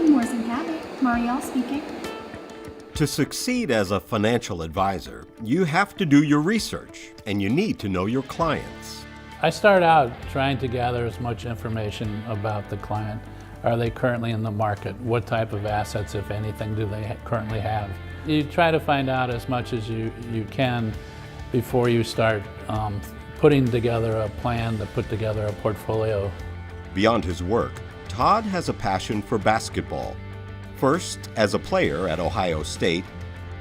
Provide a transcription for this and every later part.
Morrison Cabot, Marielle speaking. To succeed as a financial advisor, you have to do your research, and you need to know your clients. I start out trying to gather as much information about the client. Are they currently in the market? What type of assets, if anything, do they currently have? You try to find out as much as you can before you start putting together a plan to put together a portfolio. Beyond his work, Todd has a passion for basketball. First as a player at Ohio State,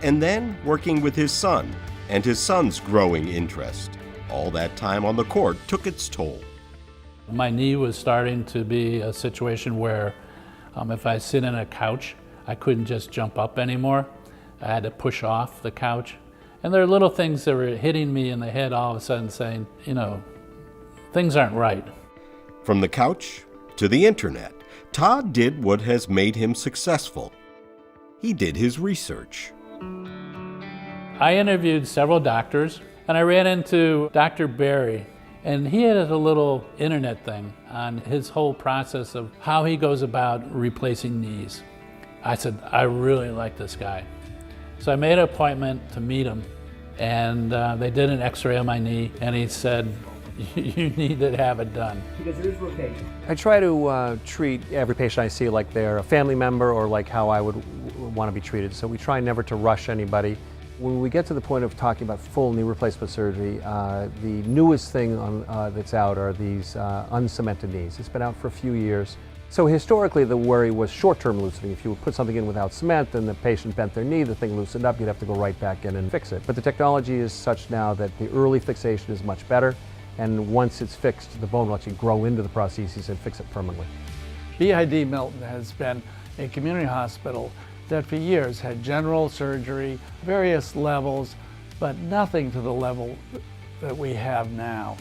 and then working with his son and his son's growing interest. All that time on the court took its toll. My knee was starting to be a situation where if I sit in a couch, I couldn't just jump up anymore. I had to push off the couch. And there are little things that were hitting me in the head all of a sudden saying, things aren't right. From the couch to the internet, Todd did what has made him successful. He did his research. I interviewed several doctors, and I ran into Dr. Barry, and he had a little internet thing on his whole process of how he goes about replacing knees. I said, I really like this guy. So I made an appointment to meet him, and they did an x-ray of my knee, and he said, you need to have it done. Because it is rotation. I try to treat every patient I see like they're a family member or like how I would want to be treated. So we try never to rush anybody. When we get to the point of talking about full knee replacement surgery, the newest thing that's out are these uncemented knees. It's been out for a few years. So historically the worry was short-term loosening. If you would put something in without cement and the patient bent their knee, the thing loosened up, you'd have to go right back in and fix it. But the technology is such now that the early fixation is much better. And once it's fixed, the bone will actually grow into the prostheses and fix it permanently. BID-Milton has been a community hospital that for years had general surgery, various levels, but nothing to the level that we have now.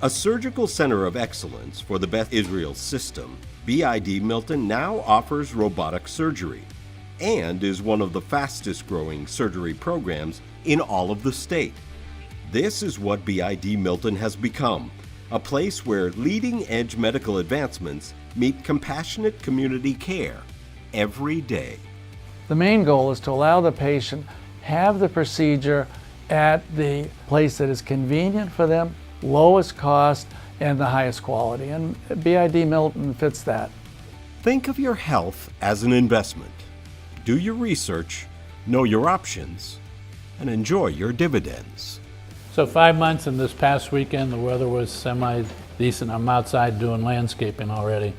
A surgical center of excellence for the Beth Israel system, BID-Milton now offers robotic surgery and is one of the fastest growing surgery programs in all of the state. This is what BID-Milton has become, a place where leading-edge medical advancements meet compassionate community care every day. The main goal is to allow the patient have the procedure at the place that is convenient for them, lowest cost, and the highest quality, and BID-Milton fits that. Think of your health as an investment. Do your research, know your options, and enjoy your dividends. So 5 months, and this past weekend the weather was semi-decent. I'm outside doing landscaping already,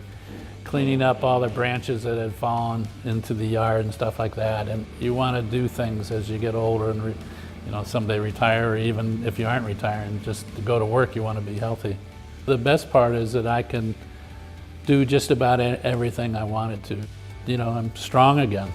cleaning up all the branches that had fallen into the yard and stuff like that. And you want to do things as you get older and someday retire, or even if you aren't retiring, just to go to work, you want to be healthy. The best part is that I can do just about everything I wanted to. I'm strong again.